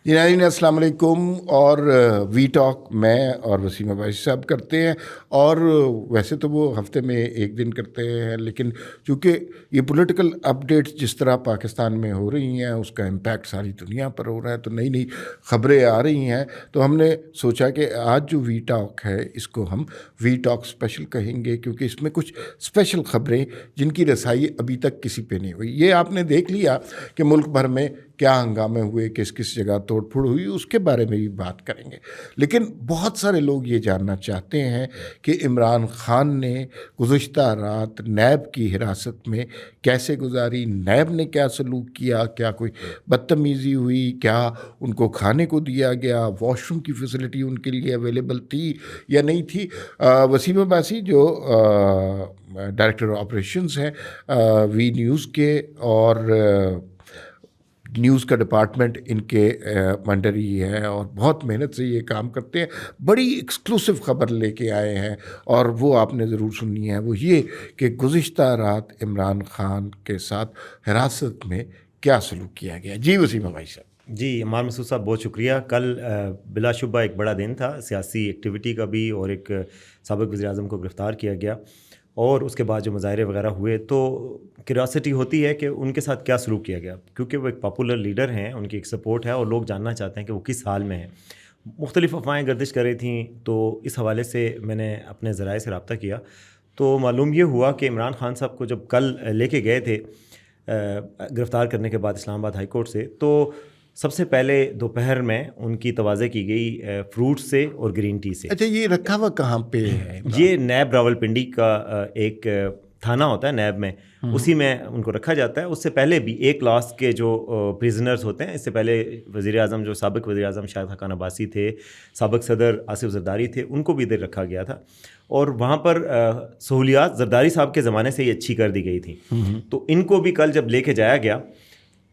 جی ناظرین السلام علیکم. اور وی ٹاک میں اور وسیم عباسی صاحب کرتے ہیں، اور ویسے تو وہ ہفتے میں ایک دن کرتے ہیں، لیکن چونکہ یہ پولیٹیکل اپڈیٹس جس طرح پاکستان میں ہو رہی ہیں اس کا امپیکٹ ساری دنیا پر ہو رہا ہے، تو نئی نئی خبریں آ رہی ہیں، تو ہم نے سوچا کہ آج جو وی ٹاک ہے اس کو ہم وی ٹاک اسپیشل کہیں گے، کیونکہ اس میں کچھ اسپیشل خبریں جن کی رسائی ابھی تک کسی پہ نہیں ہوئی. یہ آپ نے دیکھ لیا کہ ملک بھر میں کیا ہنگامے ہوئے، کس کس جگہ توڑ پھوڑ ہوئی، اس کے بارے میں بھی بات کریں گے. لیکن بہت سارے لوگ یہ جاننا چاہتے ہیں کہ عمران خان نے گزشتہ رات نیب کی حراست میں کیسے گزاری، نیب نے کیا سلوک کیا، کیا کوئی بدتمیزی ہوئی، کیا ان کو کھانے کو دیا گیا، واش روم کی فیسلٹی ان کے لیے اویلیبل تھی یا نہیں تھی. وسیم عباسی جو ڈائریکٹر آپریشنز ہیں وی نیوز کے، اور نیوز کا ڈپارٹمنٹ ان کے انڈر ہی ہے، اور بہت محنت سے یہ کام کرتے ہیں، بڑی ایکسکلوسیو خبر لے کے آئے ہیں، اور وہ آپ نے ضرور سننی ہے. وہ یہ کہ گزشتہ رات عمران خان کے ساتھ حراست میں کیا سلوک کیا گیا. جی وسیم بھائی صاحب. جی عمار مسعود صاحب بہت شکریہ. کل بلا شبہ ایک بڑا دن تھا سیاسی ایکٹیویٹی کا بھی، اور ایک سابق وزیر اعظم کو گرفتار کیا گیا، اور اس کے بعد جو مظاہرے وغیرہ ہوئے، تو کیوریاسٹی ہوتی ہے کہ ان کے ساتھ کیا سلوک کیا گیا، کیونکہ وہ ایک پاپولر لیڈر ہیں، ان کی ایک سپورٹ ہے، اور لوگ جاننا چاہتے ہیں کہ وہ کس حال میں ہیں. مختلف افواہیں گردش کر رہی تھیں، تو اس حوالے سے میں نے اپنے ذرائع سے رابطہ کیا، تو معلوم یہ ہوا کہ عمران خان صاحب کو جب کل لے کے گئے تھے گرفتار کرنے کے بعد اسلام آباد ہائی کورٹ سے، تو سب سے پہلے دوپہر میں ان کی توازے کی گئی فروٹ سے اور گرین ٹی سے. اچھا، یہ رکھا ہوا کہاں پہ ہے؟ یہ نیب راولپنڈی کا ایک تھانہ ہوتا ہے نیب میں، اسی میں ان کو رکھا جاتا ہے. اس سے پہلے بھی ایک کلاس کے جو پریزنرز ہوتے ہیں، اس سے پہلے وزیر اعظم جو سابق وزیر اعظم شاہد خاقان عباسی تھے، سابق صدر آصف زرداری تھے، ان کو بھی ادھر رکھا گیا تھا، اور وہاں پر سہولیات زرداری صاحب کے زمانے سے ہی اچھی کر دی گئی تھیں. تو ان کو بھی کل جب لے کے جایا گیا،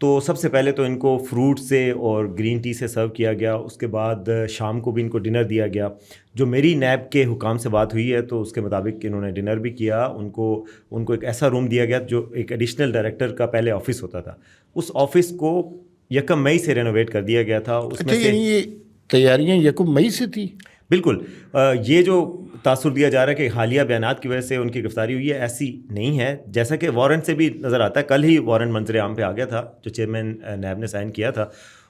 تو سب سے پہلے تو ان کو فروٹ سے اور گرین ٹی سے سرو کیا گیا. اس کے بعد شام کو بھی ان کو ڈنر دیا گیا. جو میری نیب کے حکام سے بات ہوئی ہے تو اس کے مطابق انہوں نے ڈنر بھی کیا. ان کو ایک ایسا روم دیا گیا جو ایک ایڈیشنل ڈائریکٹر کا پہلے آفس ہوتا تھا، اس آفس کو 1 مئی سے رینوویٹ کر دیا گیا تھا. اس میں سے یہ تیاریاں 1 مئی سے تھی؟ بالکل. یہ جو تاثر دیا جا رہا ہے کہ حالیہ بیانات کی وجہ سے ان کی گرفتاری ہوئی ہے، ایسی نہیں ہے. جیسا کہ وارنٹ سے بھی نظر آتا ہے، کل ہی وارنٹ منظر عام پہ آ گیا تھا جو چیئرمین نیب نے سائن کیا تھا.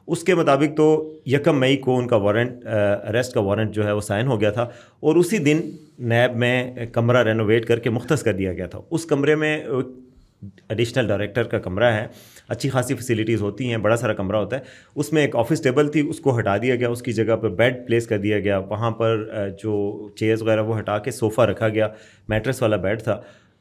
اس کے مطابق تو 1 مئی کو ان کا وارنٹ اریسٹ کا وارنٹ جو ہے وہ سائن ہو گیا تھا، اور اسی دن نیب میں کمرہ رینوویٹ کر کے مختص کر دیا گیا تھا. اس کمرے میں ایڈیشنل ڈائریکٹر کا کمرہ ہے، اچھی خاصی فیسیلیٹیز ہوتی ہیں، بڑا سارا کمرہ ہوتا ہے. اس میں ایک آفس ٹیبل تھی، اس کو ہٹا دیا گیا، اس کی جگہ پر بیڈ پلیس کر دیا گیا. وہاں پر جو چیئرز وغیرہ وہ ہٹا کے صوفہ رکھا گیا، میٹرس والا بیڈ تھا.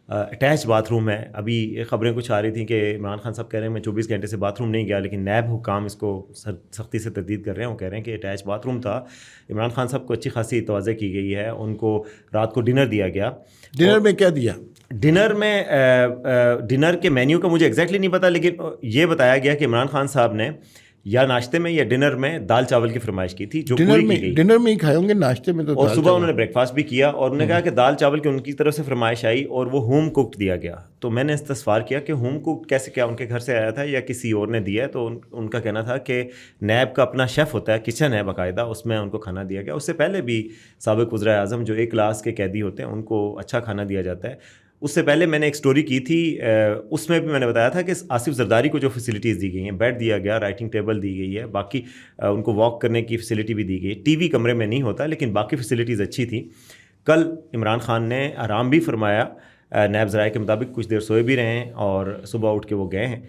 اٹیچ باتھ روم ہے. ابھی خبریں کچھ آ رہی تھیں کہ عمران خان صاحب کہہ رہے ہیں میں 24 گھنٹے سے باتھ روم نہیں گیا، لیکن نیب حکام اس کو سختی سے تردید کر رہے ہیں. وہ کہہ رہے ہیں کہ اٹیچ باتھ روم تھا. عمران خان صاحب کو اچھی خاصی توازے کی گئی ہے. ان کو رات کو ڈنر دیا گیا. ڈنر میں کیا دیا؟ ڈنر کے مینیو کا مجھے ایگزیکٹلی نہیں پتا، لیکن یہ بتایا گیا کہ عمران خان صاحب نے یا ناشتے میں یا ڈنر میں دال چاول کی فرمائش کی تھی، جو پوری کی گئی. ڈنر میں ہی کھائے ہوں گے، ناشتے میں تو. اور صبح انہوں نے بریک فاسٹ بھی کیا، اور انہوں نے کہا کہ دال چاول کی ان کی طرف سے فرمائش آئی اور وہ ہوم کوکڈ دیا گیا. تو میں نے استفسار کیا کہ ہوم کوکڈ کیسے، کیا ان کے گھر سے آیا تھا یا کسی اور نے دیا ہے؟ تو ان کا کہنا تھا کہ نیب کا اپنا شیف ہوتا ہے، کچن ہے باقاعدہ، اس میں ان کو کھانا دیا گیا. اس سے پہلے بھی سابق وزراء اعظم جو ایک کلاس کے قیدی ہوتے ہیں ان کو اچھا کھانا دیا جاتا ہے. اس سے پہلے میں نے ایک سٹوری کی تھی، اس میں بھی میں نے بتایا تھا کہ آصف زرداری کو جو فیسلٹیز دی گئی ہیں، بیڈ دیا گیا، رائٹنگ ٹیبل دی گئی ہے، باقی ان کو واک کرنے کی فیسلٹی بھی دی گئی. ٹی وی کمرے میں نہیں ہوتا، لیکن باقی فیسلٹیز اچھی تھیں. کل عمران خان نے آرام بھی فرمایا، نیب ذرائع کے مطابق کچھ دیر سوئے بھی رہے ہیں، اور صبح اٹھ کے وہ گئے ہیں.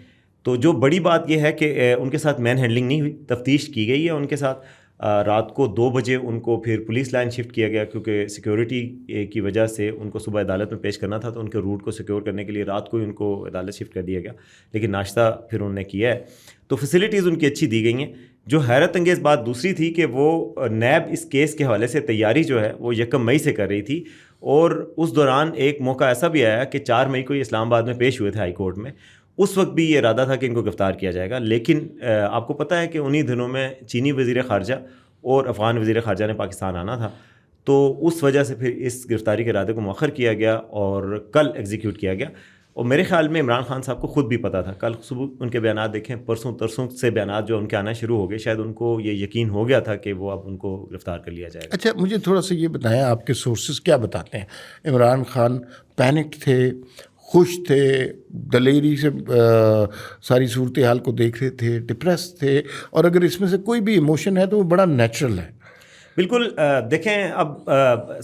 تو جو بڑی بات یہ ہے کہ ان کے ساتھ مین ہینڈلنگ نہیں ہوئی، تفتیش کی گئی ہے ان کے ساتھ. رات کو 2 بجے ان کو پھر پولیس لائن شفٹ کیا گیا، کیونکہ سیکیورٹی کی وجہ سے ان کو صبح عدالت میں پیش کرنا تھا، تو ان کے روٹ کو سیکیور کرنے کے لیے رات کو ہی ان کو عدالت شفٹ کر دیا گیا. لیکن ناشتہ پھر انہوں نے کیا ہے. تو فیسلٹیز ان کی اچھی دی گئی ہیں. جو حیرت انگیز بات دوسری تھی کہ وہ نیب اس کیس کے حوالے سے تیاری جو ہے وہ 1 مئی سے کر رہی تھی، اور اس دوران ایک موقع ایسا بھی آیا کہ 4 مئی کو یہ اسلام آباد میں پیش ہوئے تھے ہائی کورٹ میں. اس وقت بھی یہ ارادہ تھا کہ ان کو گرفتار کیا جائے گا، لیکن آپ کو پتہ ہے کہ انہی دنوں میں چینی وزیر خارجہ اور افغان وزیر خارجہ نے پاکستان آنا تھا، تو اس وجہ سے پھر اس گرفتاری کے ارادے کو مؤخر کیا گیا اور کل ایگزیکیوٹ کیا گیا. اور میرے خیال میں عمران خان صاحب کو خود بھی پتہ تھا. کل صبح ان کے بیانات دیکھیں, پرسوں ترسوں سے بیانات جو ان کے آنا شروع ہو گئے, شاید ان کو یہ یقین ہو گیا تھا کہ وہ اب ان کو گرفتار کر لیا جائے گا. اچھا مجھے تھوڑا سا یہ بتائیں, آپ کے سورسز کیا بتاتے ہیں؟ عمران خان پینک تھے, خوش تھے, دلیری سے ساری صورتحال کو دیکھ رہے تھے, ڈپریس تھے, اور اگر اس میں سے کوئی بھی ایموشن ہے تو وہ بڑا نیچرل ہے؟ بالکل. دیکھیں, اب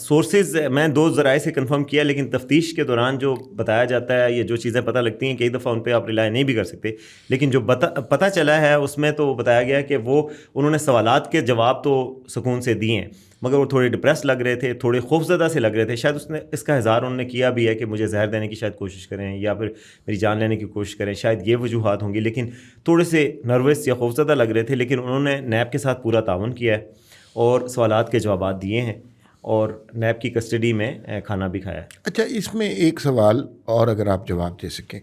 سورسز میں 2 ذرائع سے کنفرم کیا, لیکن تفتیش کے دوران جو بتایا جاتا ہے, یہ جو چیزیں پتہ لگتی ہیں, کئی دفعہ ان پہ آپ ریلائی نہیں بھی کر سکتے, لیکن جو پتہ چلا ہے اس میں تو بتایا گیا کہ انہوں نے سوالات کے جواب تو سکون سے دیے ہیں, مگر وہ تھوڑے ڈپریس لگ رہے تھے, تھوڑے خوفزدہ سے لگ رہے تھے. شاید اس کا اظہار انہوں نے کیا بھی ہے کہ مجھے زہر دینے کی شاید کوشش کریں یا پھر میری جان لینے کی کوشش کریں, شاید یہ وجوہات ہوں گی, لیکن تھوڑے سے نروس یا خوفزدہ لگ رہے تھے. لیکن انہوں نے نیب کے ساتھ پورا تعاون کیا ہے اور سوالات کے جوابات دیے ہیں اور نیب کی کسٹڈی میں کھانا بھی کھایا ہے. اچھا, اس میں ایک سوال اور اگر آپ جواب دے سکیں,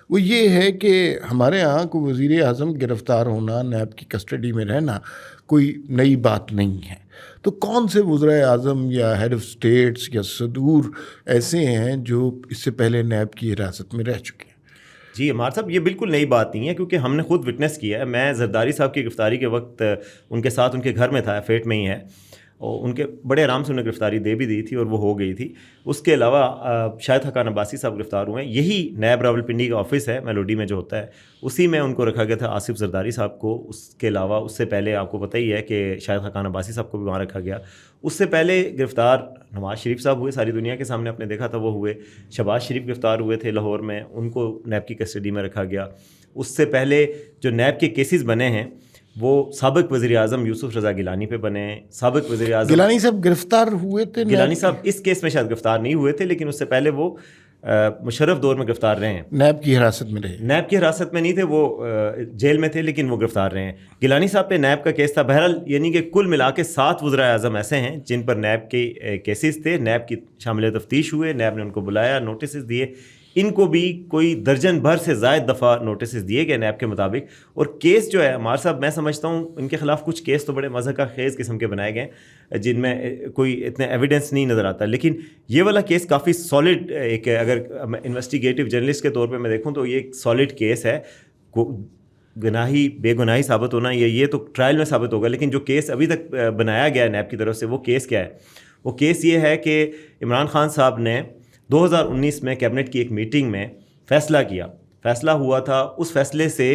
وہ یہ ہے کہ ہمارے یہاں کو وزیر اعظم گرفتار ہونا, نیب کی کسٹڈی میں رہنا کوئی نئی بات نہیں ہے, تو کون سے وزرائے اعظم یا ہیڈ آف اسٹیٹس یا صدور ایسے ہیں جو اس سے پہلے نیب کی حراست میں رہ چکے ہیں؟ جی عمار صاحب, یہ بالکل نئی بات نہیں ہے, کیونکہ ہم نے خود وٹنس کیا ہے. میں زرداری صاحب کی گرفتاری کے وقت ان کے ساتھ ان کے گھر میں تھا, فیٹ میں ہی ہے, اور ان کے بڑے آرام سے انہیں گرفتاری دے بھی دی تھی اور وہ ہو گئی تھی. اس کے علاوہ شاہد حقان عباسی صاحب گرفتار ہوئے ہیں. یہی نیب راولپنڈی کا آفس ہے میلوڈی میں جو ہوتا ہے, اسی میں ان کو رکھا گیا تھا, آصف زرداری صاحب کو. اس کے علاوہ اس سے پہلے آپ کو پتہ ہی ہے کہ شاہد حقان عباسی صاحب کو بھی وہاں رکھا گیا. اس سے پہلے گرفتار نواز شریف صاحب ہوئے, ساری دنیا کے سامنے آپ نے دیکھا تھا وہ ہوئے. شہباز شریف گرفتار ہوئے تھے لاہور میں, ان کو نیب کی کسٹڈی میں رکھا گیا. اس سے پہلے جو نیب کے کیسز بنے ہیں وہ سابق وزیر اعظم یوسف رضا گیلانی پہ بنے ہیں. سابق وزیر اعظم گیلانی صاحب گرفتار ہوئے تھے؟ گیلانی صاحب اس کیس میں شاید گرفتار نہیں ہوئے تھے, لیکن اس سے پہلے وہ مشرف دور میں گرفتار رہے ہیں. نیب کی حراست میں رہے؟ نیب کی حراست میں نہیں تھے, وہ جیل میں تھے, لیکن وہ گرفتار رہے ہیں. گیلانی صاحب پہ نیب کا کیس تھا. بہرحال یعنی کہ کل ملا کے 7 وزرائے اعظم ایسے ہیں جن پر نیب کے کیسز تھے. نیب کی شامل تفتیش ہوئے, نیب نے ان کو بلایا, نوٹسز دیے. ان کو بھی کوئی درجن بھر سے زائد دفعہ نوٹسز دیے گئے نیب کے مطابق. اور کیس جو ہے عمار صاحب, میں سمجھتا ہوں ان کے خلاف کچھ کیس تو بڑے مضحکہ خیز قسم کے بنائے گئے جن میں کوئی اتنے ایویڈنس نہیں نظر آتا, لیکن یہ والا کیس کافی سالڈ ایک, اگر انویسٹیگیٹو جرنلسٹ کے طور پہ میں دیکھوں تو یہ ایک سالڈ کیس ہے. گناہی بے گناہی ثابت ہونا یہ تو ٹرائل میں ثابت ہوگا, لیکن جو کیس ابھی تک بنایا گیا ہے نیب کی طرف سے, وہ کیس کیا ہے؟ وہ کیس یہ ہے کہ عمران خان صاحب نے 2019 میں کیبنٹ کی ایک میٹنگ میں فیصلہ کیا, فیصلہ ہوا تھا, اس فیصلے سے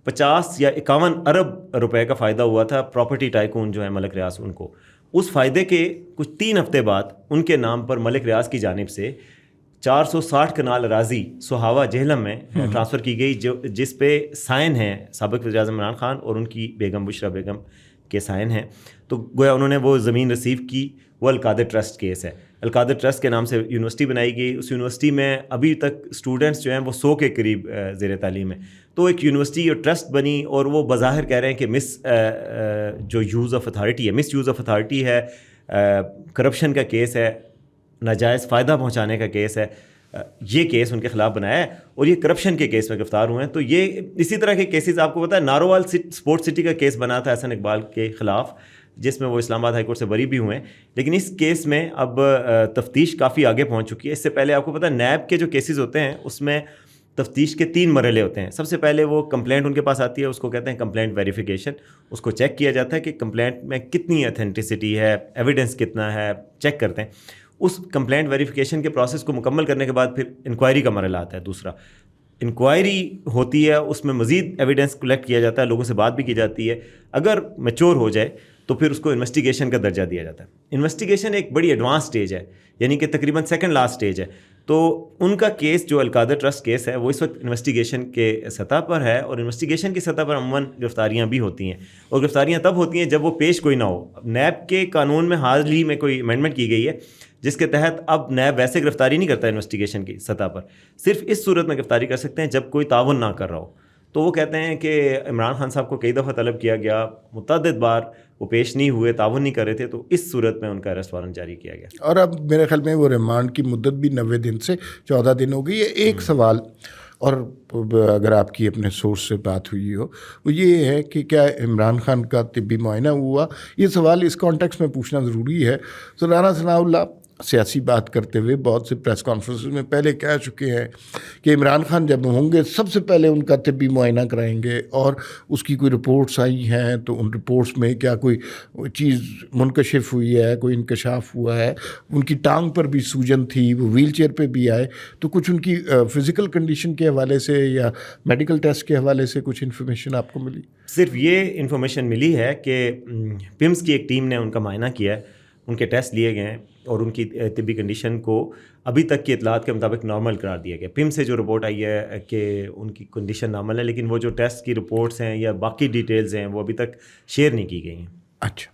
50 یا 51 ارب روپے کا فائدہ ہوا تھا پراپرٹی ٹائکون جو ہے ملک ریاض ان کو. اس فائدے کے کچھ 3 ہفتے بعد ان کے نام پر ملک ریاض کی جانب سے 460 کنال اراضی سہاوا جہلم میں ٹرانسفر کی گئی, جس پہ سائن ہیں سابق وزیر اعظم عمران خان اور ان کی بیگم بشرا بیگم کے سائن ہیں. تو گویا انہوں نے وہ زمین ریسیو کی. وہ القادر ٹرسٹ کیس ہے. القادر ٹرسٹ کے نام سے یونیورسٹی بنائی گئی. اس یونیورسٹی میں ابھی تک اسٹوڈنٹس جو ہیں وہ 100 کے قریب زیر تعلیم ہیں. تو ایک یونیورسٹی اور ٹرسٹ بنی, اور وہ بظاہر کہہ رہے ہیں کہ جو یوز آف اتھارٹی ہے, مس یوز آف اتھارٹی ہے, کرپشن کا کیس ہے, ناجائز فائدہ پہنچانے کا کیس ہے. یہ کیس ان کے خلاف بنایا ہے اور یہ کرپشن کے کیس میں گرفتار ہوئے ہیں. تو یہ اسی طرح کے کیسز آپ کو پتہ ہے, نارووال اسپورٹ سٹی کا کیس بنا تھا احسن اقبال کے خلاف, جس میں وہ اسلام آباد ہائی کورٹ سے بری بھی ہوئے ہیں. لیکن اس کیس میں اب تفتیش کافی آگے پہنچ چکی ہے. اس سے پہلے آپ کو پتہ ہے نیب کے جو کیسز ہوتے ہیں اس میں تفتیش کے 3 مرحلے ہوتے ہیں. سب سے پہلے وہ کمپلینٹ ان کے پاس آتی ہے, اس کو کہتے ہیں کمپلینٹ ویریفیکیشن. اس کو چیک کیا جاتا ہے کہ کمپلینٹ میں کتنی اتھینٹسٹی ہے, ایویڈنس کتنا ہے, چیک کرتے ہیں. اس کمپلینٹ ویریفیکیشن کے پروسیس کو مکمل کرنے کے بعد پھر انکوائری کا مرحلہ آتا ہے. دوسرا انکوائری ہوتی ہے, اس میں مزید ایویڈنس کلیکٹ کیا جاتا ہے, لوگوں سے بات بھی کی جاتی ہے. اگر میچور ہو جائے تو پھر اس کو انویسٹیگیشن کا درجہ دیا جاتا ہے. انویسٹیگیشن ایک بڑی ایڈوانس سٹیج ہے, یعنی کہ تقریباً سیکنڈ لاسٹ سٹیج ہے. تو ان کا کیس جو القادر ٹرسٹ کیس ہے وہ اس وقت انویسٹیگیشن کے سطح پر ہے, اور انویسٹیگیشن کی سطح پر عموماً گرفتاریاں بھی ہوتی ہیں, اور گرفتاریاں تب ہوتی ہیں جب وہ پیش کوئی نہ ہو. نیب کے قانون میں حال ہی میں کوئی امینڈمنٹ کی گئی ہے جس کے تحت اب نیب ویسے گرفتاری نہیں کرتا انویسٹیگیشن کی سطح پر, صرف اس صورت میں گرفتاری کر سکتے ہیں جب کوئی تعاون نہ کر رہا ہو. تو وہ کہتے ہیں کہ عمران خان صاحب کو کئی دفعہ طلب کیا گیا, متعدد بار وہ پیش نہیں ہوئے, تعاون نہیں کر رہے تھے, تو اس صورت میں ان کا اریسٹ وارنٹ جاری کیا گیا. اور اب میرے خیال میں وہ ریمانڈ کی مدت بھی 90 دن سے 14 دن ہو گئی ہے. ایک سوال اور اگر آپ کی اپنے سورس سے بات ہوئی ہو, وہ یہ ہے کہ کیا عمران خان کا طبی معائنہ ہوا؟ یہ سوال اس کانٹیکس میں پوچھنا ضروری ہے. تو رانا ثناء اللہ, سیاسی بات کرتے ہوئے بہت سے پریس کانفرنسز میں پہلے کہہ چکے ہیں کہ عمران خان جب ہوں گے سب سے پہلے ان کا طبی معائنہ کرائیں گے، اور اس کی کوئی رپورٹس آئی ہیں تو ان رپورٹس میں کیا کوئی چیز منکشف ہوئی ہے، کوئی انکشاف ہوا ہے، ان کی ٹانگ پر بھی سوجن تھی، وہ ویل چیئر پہ بھی آئے، تو کچھ ان کی فزیکل کنڈیشن کے حوالے سے یا میڈیکل ٹیسٹ کے حوالے سے کچھ انفارمیشن آپ کو ملی؟ صرف یہ انفارمیشن ملی ہے کہ پمس کی ایک ٹیم نے ان کا معائنہ کیا ہے، ان کے ٹیسٹ لیے گئے ہیں اور ان کی طبی کنڈیشن کو ابھی تک کی اطلاعات کے مطابق نارمل قرار دیا گیا. پم سے جو رپورٹ آئی ہے کہ ان کی کنڈیشن نارمل ہے، لیکن وہ جو ٹیسٹ کی رپورٹس ہیں یا باقی ڈیٹیلز ہیں وہ ابھی تک شیئر نہیں کی گئی ہیں. اچھا،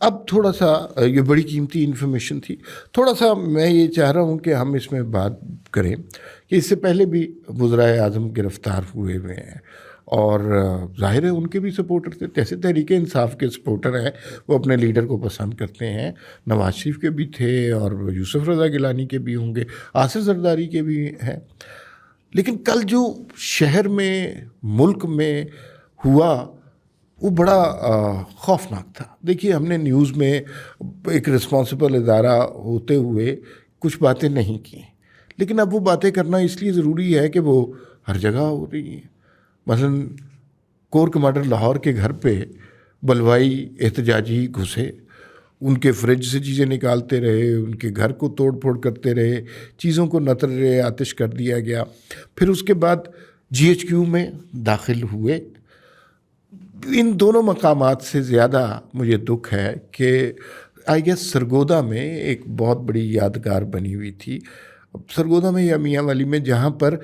اب تھوڑا سا یہ بڑی قیمتی انفارمیشن تھی، تھوڑا سا میں یہ چاہ رہا ہوں کہ ہم اس میں بات کریں کہ اس سے پہلے بھی وزرائے اعظم گرفتار ہوئے ہیں اور ظاہر ہے ان کے بھی سپورٹر تھے، جیسے تحریک انصاف کے سپورٹر ہیں وہ اپنے لیڈر کو پسند کرتے ہیں، نواز شریف کے بھی تھے اور یوسف رضا گیلانی کے بھی ہوں گے، آصف زرداری کے بھی ہیں. لیکن کل جو شہر میں ملک میں ہوا وہ بڑا خوفناک تھا. دیکھیے ہم نے نیوز میں ایک رسپانسبل ادارہ ہوتے ہوئے کچھ باتیں نہیں کی، لیکن اب وہ باتیں کرنا اس لیے ضروری ہے کہ وہ ہر جگہ ہو رہی ہیں. مثلاً کور کمانڈر لاہور کے گھر پہ بلوائی احتجاجی گھسے، ان کے فریج سے چیزیں نکالتے رہے، ان کے گھر کو توڑ پھوڑ کرتے رہے، چیزوں کو نطر آتش کر دیا گیا. پھر اس کے بعد GHQ میں داخل ہوئے. ان دونوں مقامات سے زیادہ مجھے دکھ ہے کہ آئی گیس سرگودا میں ایک بہت بڑی یادگار بنی ہوئی تھی سرگودا میں یا میاں والی میں، جہاں پر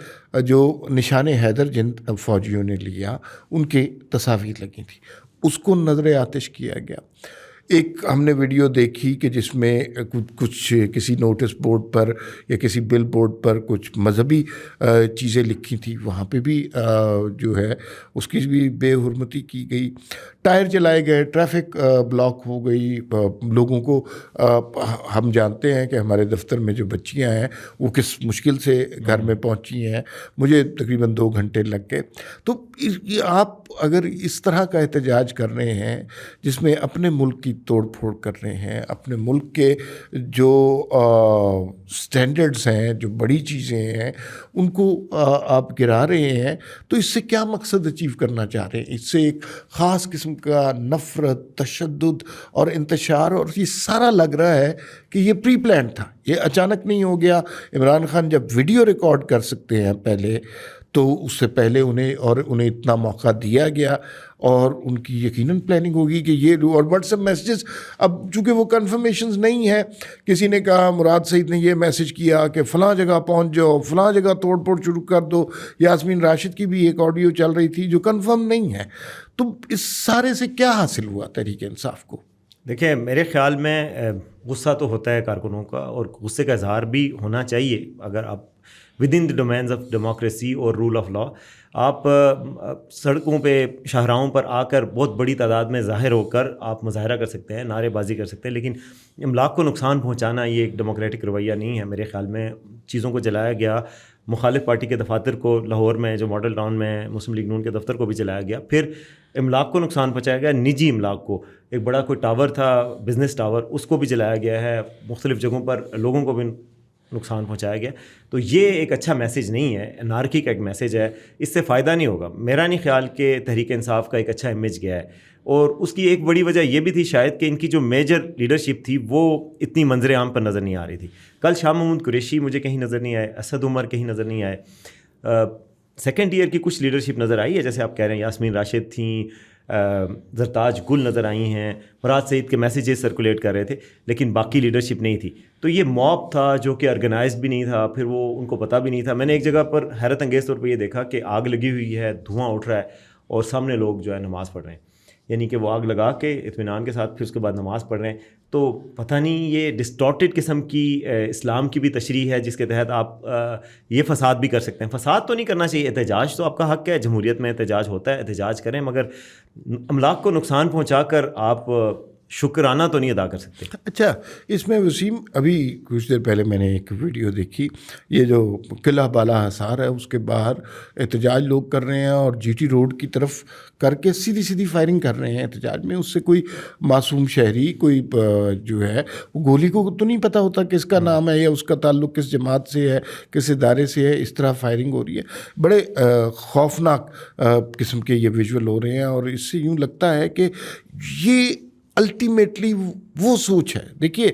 جو نشان حیدر جن فوجیوں نے لیا ان کی تصاویر لگی تھیں، اس کو نظر آتش کیا گیا. ایک ہم نے ویڈیو دیکھی کہ جس میں کچھ کسی نوٹس بورڈ پر یا کسی بل بورڈ پر کچھ مذہبی چیزیں لکھی تھیں، وہاں پہ بھی جو ہے اس کی بھی بے حرمتی کی گئی. ٹائر جلائے گئے، ٹریفک بلاک ہو گئی، لوگوں کو ہم جانتے ہیں کہ ہمارے دفتر میں جو بچیاں ہیں وہ کس مشکل سے گھر میں پہنچی ہیں، مجھے تقریباً 2 گھنٹے لگ گئے. تو آپ اگر اس طرح کا احتجاج کر رہے ہیں جس میں اپنے ملک کی توڑ پھوڑ کر رہے ہیں، اپنے ملک کے جو سٹینڈرڈز ہیں، جو بڑی چیزیں ہیں ان کو آپ گرا رہے ہیں، تو اس سے کیا مقصد اچیو کرنا چاہ رہے ہیں؟ اس سے ایک خاص قسم کا نفرت، تشدد اور انتشار، اور یہ سارا لگ رہا ہے کہ یہ پری پلان تھا، یہ اچانک نہیں ہو گیا. عمران خان جب ویڈیو ریکارڈ کر سکتے ہیں پہلے، تو اس سے پہلے انہیں اتنا موقع دیا گیا اور ان کی یقیناً پلاننگ ہوگی کہ یہ اور واٹس ایپ میسیجز. اب چونکہ وہ کنفرمیشنز نہیں ہے، کسی نے کہا مراد سعید نے یہ میسیج کیا کہ فلاں جگہ پہنچ جاؤ، فلاں جگہ توڑ پھوڑ شروع کر دو. یاسمین راشد کی بھی ایک آڈیو چل رہی تھی جو کنفرم نہیں ہے. تو اس سارے سے کیا حاصل ہوا تحریک انصاف کو؟ دیکھیں میرے خیال میں غصہ تو ہوتا ہے کارکنوں کا، اور غصے کا اظہار بھی ہونا چاہیے. اگر آپ with in the domains of democracy اور رول آف لا آپ سڑکوں پہ شاہراہوں پر آ کر بہت بڑی تعداد میں ظاہر ہو کر آپ مظاہرہ کر سکتے ہیں، نعرے بازی کر سکتے ہیں، لیکن املاک کو نقصان پہنچانا یہ ایک ڈیموکریٹک رویہ نہیں ہے. میرے خیال میں چیزوں کو جلایا گیا، مخالف پارٹی کے دفاتر کو لاہور میں جو ماڈل ٹاؤن میں مسلم لیگ نون کے دفتر کو بھی جلایا گیا، پھر املاک کو نقصان پہنچایا گیا، نجی املاک کو. ایک بڑا کوئی ٹاور تھا بزنس ٹاور، اس کو بھی جلایا گیا ہے، مختلف جگہوں پر لوگوں کو بھی نقصان پہنچایا گیا. تو یہ ایک اچھا میسیج نہیں ہے، انارکی کا ایک میسیج ہے، اس سے فائدہ نہیں ہوگا. میرا نہیں خیال کہ تحریک انصاف کا ایک اچھا امیج گیا ہے، اور اس کی ایک بڑی وجہ یہ بھی تھی شاید کہ ان کی جو میجر لیڈرشپ تھی وہ اتنی منظر عام پر نظر نہیں آ رہی تھی. کل شاہ محمود قریشی مجھے کہیں نظر نہیں آئے، اسد عمر کہیں نظر نہیں آئے. سیکنڈ ایئر کی کچھ لیڈرشپ نظر آئی ہے، جیسے آپ کہہ رہے ہیں یاسمین راشد تھیں، زرتاج گل نظر آئی ہیں، مراد سعید کے میسیجز سرکولیٹ کر رہے تھے، لیکن باقی لیڈرشپ نہیں تھی. تو یہ موب تھا جو کہ آرگنائز بھی نہیں تھا، پھر وہ ان کو پتہ بھی نہیں تھا. میں نے ایک جگہ پر حیرت انگیز طور پہ یہ دیکھا کہ آگ لگی ہوئی ہے، دھواں اٹھ رہا ہے اور سامنے لوگ جو ہے نماز پڑھ رہے ہیں، یعنی کہ وہ آگ لگا کے اطمینان کے ساتھ پھر اس کے بعد نماز پڑھ رہے ہیں. تو پتہ نہیں یہ ڈسٹارٹڈ قسم کی اسلام کی بھی تشریح ہے جس کے تحت آپ یہ فساد بھی کر سکتے ہیں. فساد تو نہیں کرنا چاہیے، احتجاج تو آپ کا حق ہے، جمہوریت میں احتجاج ہوتا ہے، احتجاج کریں، مگر املاک کو نقصان پہنچا کر آپ شکرانہ تو نہیں ادا کر سکتے. اچھا، اس میں وسیم ابھی کچھ دیر پہلے میں نے ایک ویڈیو دیکھی، یہ جو قلعہ بالا حصار ہے اس کے باہر احتجاج لوگ کر رہے ہیں اور جی ٹی روڈ کی طرف کر کے سیدھی فائرنگ کر رہے ہیں احتجاج میں. اس سے کوئی معصوم شہری کوئی جو ہے وہ گولی کو تو نہیں پتہ ہوتا کس کا نام ہے یا اس کا تعلق کس جماعت سے ہے، کس ادارے سے ہے. اس طرح فائرنگ ہو رہی ہے. بڑے خوفناک قسم کے یہ ویژول ہو رہے ہیں اور اس سے یوں لگتا ہے کہ یہ الٹیمیٹلی وہ سوچ ہے. دیکھیے،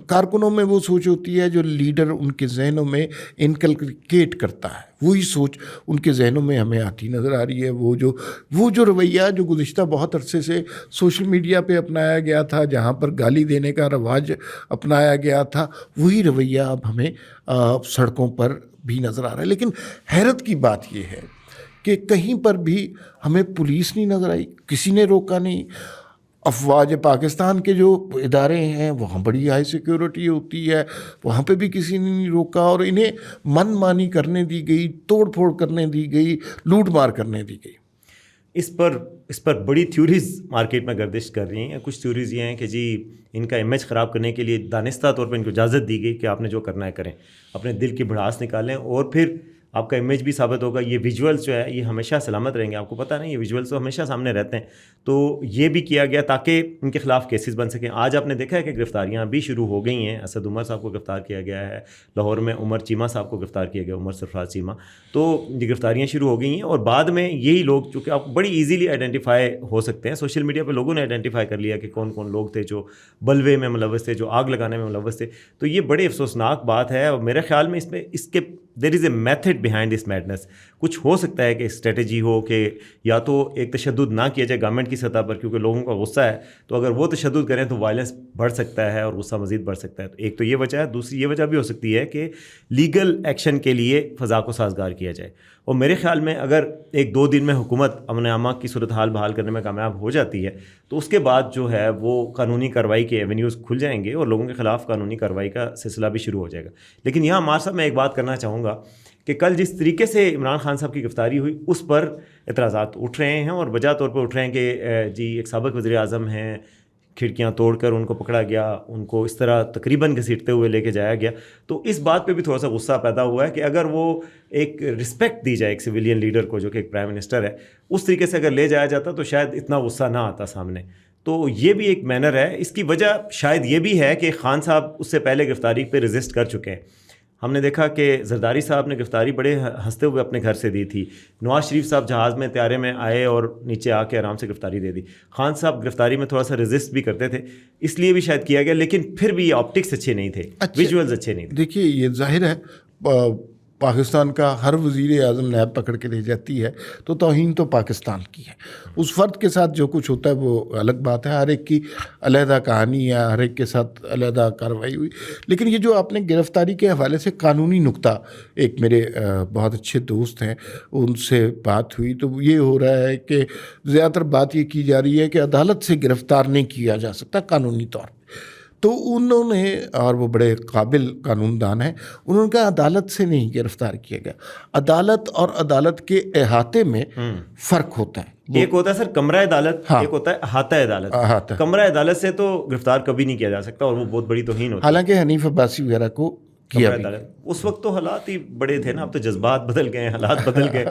کارکنوں میں وہ سوچ ہوتی ہے جو لیڈر ان کے ذہنوں میں انکلکیٹ کرتا ہے، وہی سوچ ان کے ذہنوں میں ہمیں آتی نظر آ رہی ہے. وہ جو رویہ جو گزشتہ بہت عرصے سے سوشل میڈیا پہ اپنایا گیا تھا، جہاں پر گالی دینے کا رواج اپنایا گیا تھا، وہی رویہ اب ہمیں سڑکوں پر بھی نظر آ رہا ہے. لیکن حیرت کی بات یہ ہے کہ کہیں پر بھی ہمیں پولیس نہیں نظر آئی، کسی نے روکا نہیں. افواج پاکستان کے جو ادارے ہیں وہاں بڑی ہائی سیکیورٹی ہوتی ہے، وہاں پہ بھی کسی نے نہیں روکا اور انہیں من مانی کرنے دی گئی، توڑ پھوڑ کرنے دی گئی، لوٹ مار کرنے دی گئی. اس پر بڑی تھیوریز مارکیٹ میں گردش کر رہی ہیں. کچھ تھیوریز یہ ہیں کہ جی ان کا امیج خراب کرنے کے لیے دانستہ طور پہ ان کو اجازت دی گئی کہ آپ نے جو کرنا ہے کریں، اپنے دل کی بھڑاس نکالیں اور پھر آپ کا امیج بھی ثابت ہوگا. یہ ویژولز جو ہے یہ ہمیشہ سلامت رہیں گے. آپ کو پتہ نہیں، یہ ویژولز تو ہمیشہ سامنے رہتے ہیں. تو یہ بھی کیا گیا تاکہ ان کے خلاف کیسز بن سکیں. آج آپ نے دیکھا ہے کہ گرفتاریاں بھی شروع ہو گئی ہیں. اسد عمر صاحب کو گرفتار کیا گیا ہے، لاہور میں عمر چیمہ صاحب کو گرفتار کیا گیا، عمر سرفراز چیمہ. تو یہ گرفتاریاں شروع ہو گئی ہیں اور بعد میں یہی لوگ چونکہ آپ بڑی ایزیلی آئیڈینٹیفائی ہو سکتے ہیں. سوشل میڈیا پہ لوگوں نے آئیڈینٹیفائی کر لیا کہ کون کون لوگ تھے جو بلوے میں ملوث تھے، جو آگ لگانے میں ملوث تھے. تو یہ بڑی افسوسناک بات ہے اور میرے خیال میں اس کے there is a method behind this madness. کچھ ہو سکتا ہے کہ اسٹریٹجی ہو کہ یا تو ایک تشدد نہ کیا جائے گورنمنٹ کی سطح پر کیونکہ لوگوں کا غصہ ہے، تو اگر وہ تشدد کریں تو وائلنس بڑھ سکتا ہے اور غصہ مزید بڑھ سکتا ہے. تو ایک تو یہ وجہ ہے. دوسری یہ وجہ بھی ہو سکتی ہے کہ لیگل ایکشن کے لیے فضا کو سازگار کیا جائے. اور میرے خیال میں اگر 1-2 دن میں حکومت امن عامہ کی صورتحال بحال کرنے میں کامیاب ہو جاتی ہے تو اس کے بعد جو ہے وہ قانونی کارروائی کے ایونیوز کھل جائیں گے اور لوگوں کے خلاف قانونی کارروائی کا سلسلہ بھی شروع ہو جائے گا. لیکن یہاں عمار صاحب میں ایک بات کرنا چاہوں گا کہ کل جس طریقے سے عمران خان صاحب کی گرفتاری ہوئی اس پر اعتراضات اٹھ رہے ہیں اور وجہ طور پر اٹھ رہے ہیں کہ جی ایک سابق وزیر اعظم ہیں، کھڑکیاں توڑ کر ان کو پکڑا گیا، ان کو اس طرح تقریباً گھسیٹتے ہوئے لے کے جایا گیا. تو اس بات پہ بھی تھوڑا سا غصہ پیدا ہوا ہے کہ اگر وہ ایک رسپیکٹ دی جائے ایک سویلین لیڈر کو جو کہ ایک پرائم منسٹر ہے، اس طریقے سے اگر لے جایا جاتا تو شاید اتنا غصہ نہ آتا سامنے. تو یہ بھی ایک مینر ہے. اس کی وجہ شاید یہ بھی ہے کہ خان صاحب اس سے پہلے گرفتاری پہ ریزسٹ کر چکے ہیں. ہم نے دیکھا کہ زرداری صاحب نے گرفتاری بڑے ہنستے ہوئے اپنے گھر سے دی تھی. نواز شریف صاحب جہاز میں طیارے میں آئے اور نیچے آ کے آرام سے گرفتاری دے دی. خان صاحب گرفتاری میں تھوڑا سا ریزسٹ بھی کرتے تھے، اس لیے بھی شاید کیا گیا، لیکن پھر بھی یہ آپٹکس اچھے نہیں تھے، ویژولز اچھے نہیں تھے. دیکھیے، یہ ظاہر ہے پاکستان کا ہر وزیر اعظم نیب پکڑ کے لے جاتی ہے تو توہین تو پاکستان کی ہے. اس فرد کے ساتھ جو کچھ ہوتا ہے وہ الگ بات ہے، ہر ایک کی علیحدہ کہانی ہے، ہر ایک کے ساتھ علیحدہ کارروائی ہوئی. لیکن یہ جو آپ نے گرفتاری کے حوالے سے قانونی نقطہ، ایک میرے بہت اچھے دوست ہیں ان سے بات ہوئی تو یہ ہو رہا ہے کہ زیادہ تر بات یہ کی جا رہی ہے کہ عدالت سے گرفتار نہیں کیا جا سکتا قانونی طور. تو انہوں نے، اور وہ بڑے قابل قانون دان ہیں، انہوں نے کہا عدالت سے نہیں گرفتار کیا گیا. عدالت اور عدالت کے احاطے میں فرق ہوتا ہے. ایک ہوتا ہے سر کمرہ عدالت، ایک ہوتا ہے احاطہ عدالت. کمرہ عدالت سے تو گرفتار کبھی نہیں کیا جا سکتا اور وہ بہت بڑی توہین ہوتی ہے. حالانکہ حنیف عباسی وغیرہ کو کیا اس وقت تو حالات ہی بڑے تھے نا، اب تو جذبات بدل گئے، حالات بدل گئے.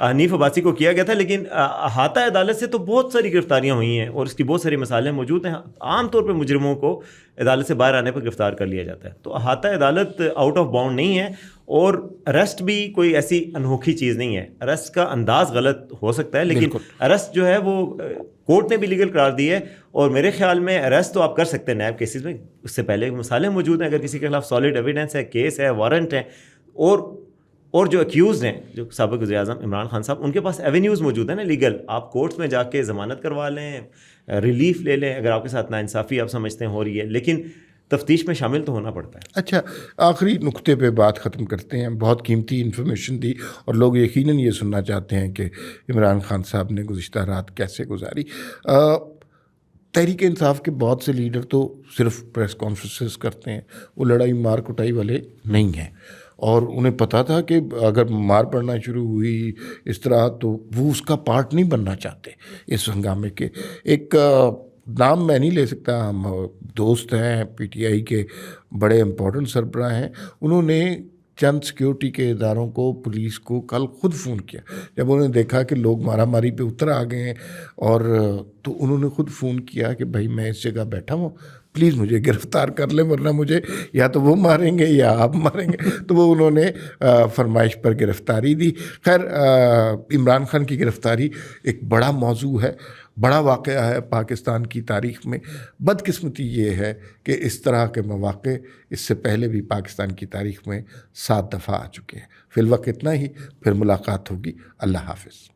حنیف عباسی کو کیا گیا تھا، لیکن احاطہ عدالت سے تو بہت ساری گرفتاریاں ہوئی ہیں اور اس کی بہت ساری مثالیں موجود ہیں. عام طور پہ مجرموں کو عدالت سے باہر آنے پر گرفتار کر لیا جاتا ہے. تو احاطہ عدالت آؤٹ آف باؤنڈ نہیں ہے اور اریسٹ بھی کوئی ایسی انوکھی چیز نہیں ہے. اریسٹ کا انداز غلط ہو سکتا ہے لیکن اریسٹ جو ہے وہ کورٹ نے بھی لیگل قرار دی ہے اور میرے خیال میں اریسٹ تو آپ کر سکتے ہیں نیب کیسز میں. اس سے پہلے مثالیں موجود ہیں، اگر کسی کے خلاف سالڈ ایویڈنس ہے، کیس ہے، وارنٹ ہے اور جو اکیوزڈ ہیں جو سابق وزیر اعظم عمران خان صاحب، ان کے پاس ایونیوز موجود ہیں نا لیگل. آپ کورٹس میں جا کے ضمانت کروا لیں، ریلیف لے لیں اگر آپ کے ساتھ ناانصافی آپ سمجھتے ہیں ہو رہی ہے، لیکن تفتیش میں شامل تو ہونا پڑتا ہے. اچھا، آخری نقطے پہ بات ختم کرتے ہیں. بہت قیمتی انفارمیشن دی اور لوگ یقیناً یہ سننا چاہتے ہیں کہ عمران خان صاحب نے گزشتہ رات کیسے گزاری. تحریک انصاف کے بہت سے لیڈر تو صرف پریس کانفرنسز کرتے ہیں، وہ لڑائی مار کٹائی والے نہیں ہیں اور انہیں پتہ تھا کہ اگر مار پڑنا شروع ہوئی اس طرح تو وہ اس کا پارٹ نہیں بننا چاہتے اس ہنگامے کے. ایک نام میں نہیں لے سکتا، ہم دوست ہیں پی ٹی آئی کے بڑے امپورٹنٹ سربراہ ہیں، انہوں نے چند سیکیورٹی کے اداروں کو، پولیس کو کل خود فون کیا جب انہوں نے دیکھا کہ لوگ مارا ماری پہ اتر آ گئے ہیں، اور تو انہوں نے خود فون کیا کہ بھائی میں اس جگہ بیٹھا ہوں، پلیز مجھے گرفتار کر لیں ورنہ مجھے یا تو وہ ماریں گے یا آپ ماریں گے. تو وہ انہوں نے فرمائش پر گرفتاری دی. خیر عمران خان کی گرفتاری ایک بڑا موضوع ہے، بڑا واقعہ ہے پاکستان کی تاریخ میں. بدقسمتی یہ ہے کہ اس طرح کے مواقع اس سے پہلے بھی پاکستان کی تاریخ میں 7 دفعہ آ چکے ہیں. فی الوقت اتنا ہی، پھر ملاقات ہوگی. اللہ حافظ.